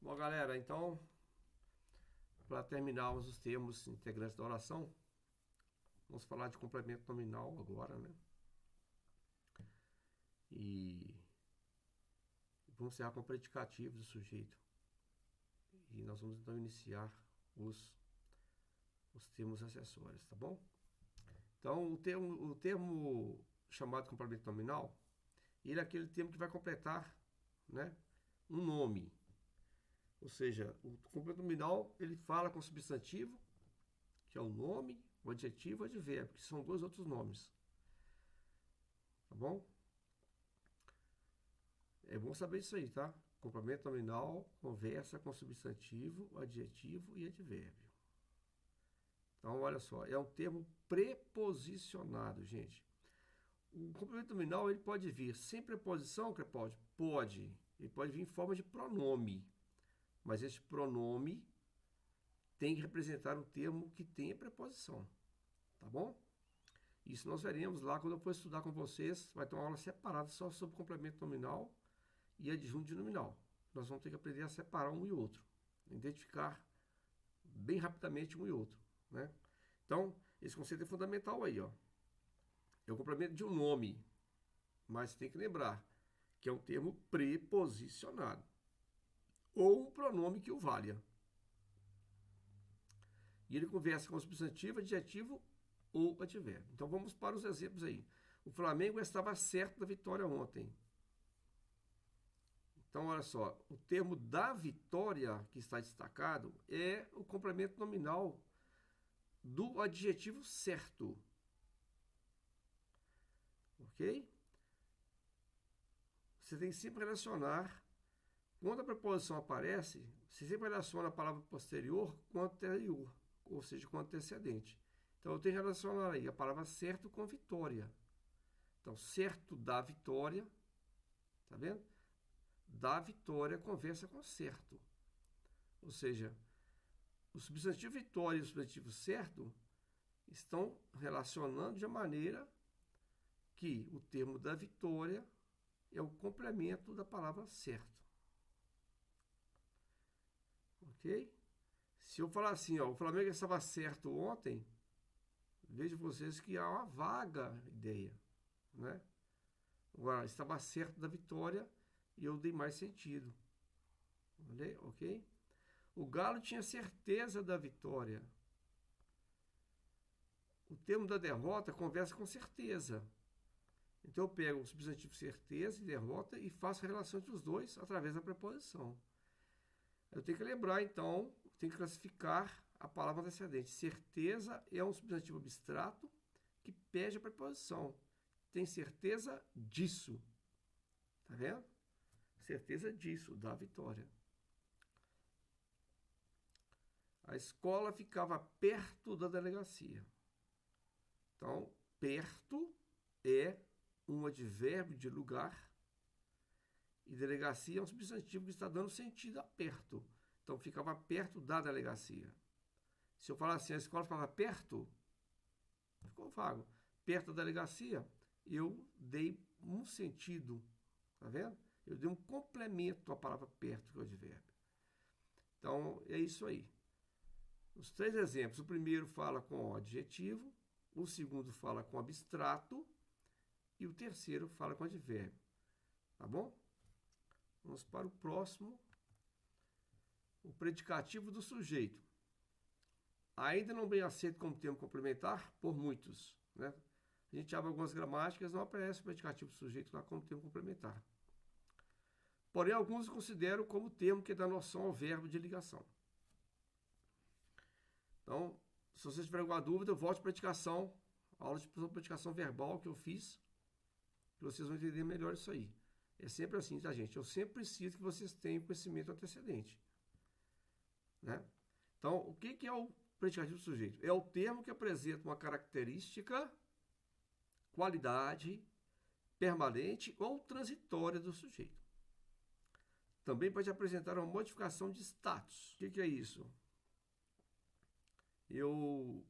Bom, galera, então, para terminarmos os termos integrantes da oração, vamos falar de complemento nominal agora, né? E vamos encerrar com o predicativo do sujeito. E nós vamos então iniciar os termos acessórios, tá bom? Então, o termo chamado complemento nominal, ele é aquele termo que vai completar, né, um nome. Ou seja, o complemento nominal, ele fala com o substantivo, que é o nome, o adjetivo e o advérbio, que são dois outros nomes. Tá bom? É bom saber isso aí, tá? Complemento nominal conversa com substantivo, adjetivo e advérbio. Então, olha só, é um termo preposicionado, gente. O complemento nominal, ele pode vir sem preposição, Crepaldi? Pode. Ele pode vir em forma de pronome. Mas esse pronome tem que representar um termo que tenha preposição. Tá bom? Isso nós veremos lá quando eu for estudar com vocês. Vai ter uma aula separada só sobre complemento nominal e adjunto de nominal. Nós vamos ter que aprender a separar um e outro. Identificar bem rapidamente um e outro, né? Então, esse conceito é fundamental aí, ó. É o complemento de um nome. Mas tem que lembrar que é um termo preposicionado. Ou um pronome que o valha. E ele conversa com o substantivo, adjetivo ou advérbio. Então vamos para os exemplos aí. O Flamengo estava certo da vitória ontem. Então olha só, o termo da vitória que está destacado é o complemento nominal do adjetivo certo. Ok? Você tem que sempre relacionar, quando a preposição aparece, você sempre relaciona a palavra posterior com a anterior, ou seja, com o antecedente. Então eu tenho que relacionar aí a palavra certo com vitória. Então, certo da vitória, tá vendo? Da vitória conversa com certo. Ou seja, o substantivo vitória e o substantivo certo estão relacionando de uma maneira que o termo da vitória é o complemento da palavra certo. Ok? Se eu falar assim, ó, o Flamengo estava certo ontem, vejo vocês que há uma vaga ideia, né? Agora, estava certo da vitória e eu dei mais sentido. Ok? O Galo tinha certeza da vitória. O termo da derrota conversa com certeza. Então eu pego o substantivo certeza e derrota e faço a relação entre os dois através da preposição. Eu tenho que lembrar, então, tenho que classificar a palavra antecedente. Certeza é um substantivo abstrato que pede a preposição. Tem certeza disso. Tá vendo? Certeza disso, da vitória. A escola ficava perto da delegacia. Então, perto é um advérbio de lugar e delegacia é um substantivo que está dando sentido a perto. Então, ficava perto da delegacia. Se eu falar assim, a escola ficava perto, ficou vago. Perto da delegacia, eu dei um sentido, tá vendo? Eu dei um complemento à palavra perto, que é o advérbio. Então, é isso aí. Os três exemplos. O primeiro fala com adjetivo, o segundo fala com abstrato e o terceiro fala com advérbio. Tá bom? Vamos para o próximo. O predicativo do sujeito. Ainda não bem aceito como termo complementar por muitos, né? A gente abre algumas gramáticas, não aparece o predicativo do sujeito lá como termo complementar. Porém, alguns consideram como termo que dá noção ao verbo de ligação. Então, se vocês tiverem alguma dúvida, volte para a praticação, a aula de praticação verbal que eu fiz, que vocês vão entender melhor isso aí. É sempre assim, tá, gente? Eu sempre preciso que vocês tenham conhecimento antecedente, né? Então, o que é o predicativo do sujeito? É o termo que apresenta uma característica, qualidade, permanente ou transitória do sujeito. Também pode apresentar uma modificação de status. O que é isso? Eu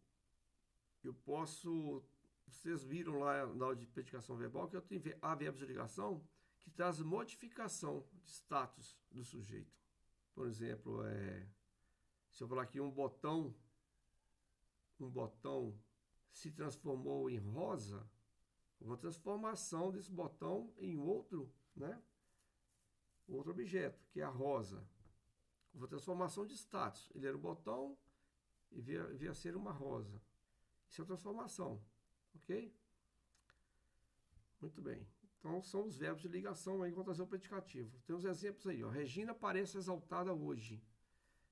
posso... Vocês viram lá na aula de predicação verbal que eu tenho a verbos de ligação que traz modificação de status do sujeito. Por exemplo, se eu falar aqui um botão se transformou em rosa, uma transformação desse botão em outro, né? Outro objeto, que é a rosa. Uma transformação de status. Ele era um botão e via ser uma rosa. Isso é uma transformação, ok? Muito bem. Então, são os verbos de ligação aí que vão trazer o predicativo. Tem uns exemplos aí, ó. Regina parece exaltada hoje.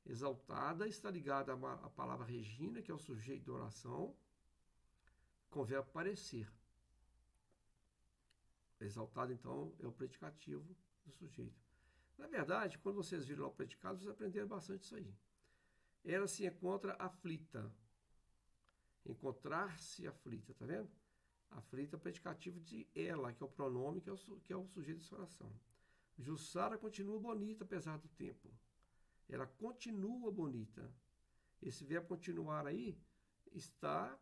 Exaltada está ligada à palavra Regina, que é o sujeito da oração, com o verbo parecer. Exaltada, então, é o predicativo do sujeito. Na verdade, quando vocês viram lá o predicado, vocês aprenderam bastante isso aí. Ela se encontra aflita. Encontrar-se aflita, tá vendo? Aflita é o predicativo de ela, que é o pronome, que é o sujeito dessa oração. Jussara continua bonita apesar do tempo. Ela continua bonita. Esse verbo continuar aí está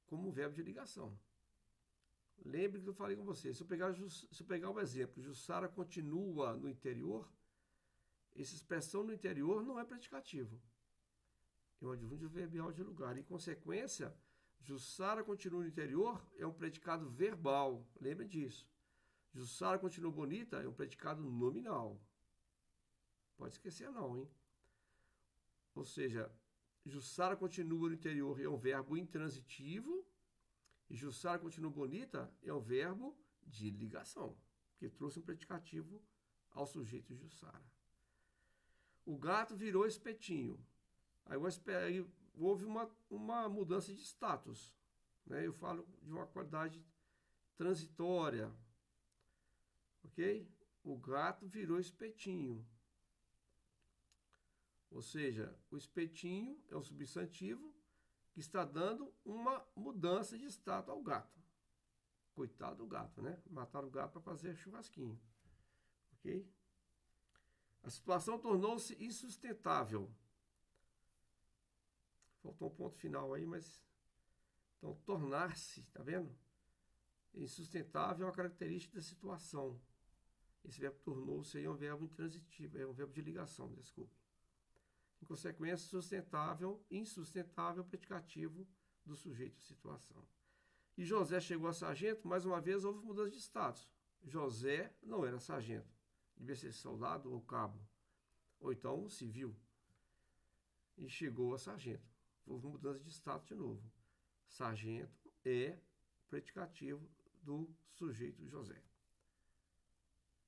como verbo de ligação. Lembre que eu falei com você. Se eu pegar o exemplo, Jussara continua no interior, essa expressão no interior não é predicativo. É um adjuntivo verbial de lugar. Em consequência, Jussara continua no interior é um predicado verbal. Lembre disso. Jussara continua bonita é um predicado nominal. Pode esquecer não, hein? Ou seja, Jussara continua no interior é um verbo intransitivo e Jussara continua bonita é um verbo de ligação, que trouxe um predicativo ao sujeito Jussara. O gato virou espetinho. Aí houve uma mudança de status. Né? Eu falo de uma qualidade transitória. Ok? O gato virou espetinho. Ou seja, o espetinho é um substantivo que está dando uma mudança de status ao gato. Coitado do gato, né? Mataram o gato para fazer churrasquinho. Ok? A situação tornou-se insustentável. Faltou um ponto final aí, mas... Então, tornar-se, tá vendo? Insustentável é uma característica da situação. Esse verbo tornou-se aí é um verbo intransitivo, é um verbo de ligação, desculpe. Em consequência, sustentável, insustentável, predicativo do sujeito de situação. E José chegou a sargento, mais uma vez houve mudança de status. José não era sargento, devia ser soldado ou cabo, ou então civil. E chegou a sargento. Houve mudança de status de novo. Sargento é predicativo do sujeito José.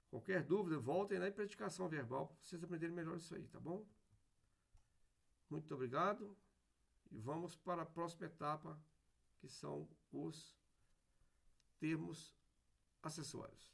Qualquer dúvida, voltem lá em predicação verbal para vocês aprenderem melhor isso aí, tá bom? Muito obrigado e vamos para a próxima etapa, que são os termos acessórios.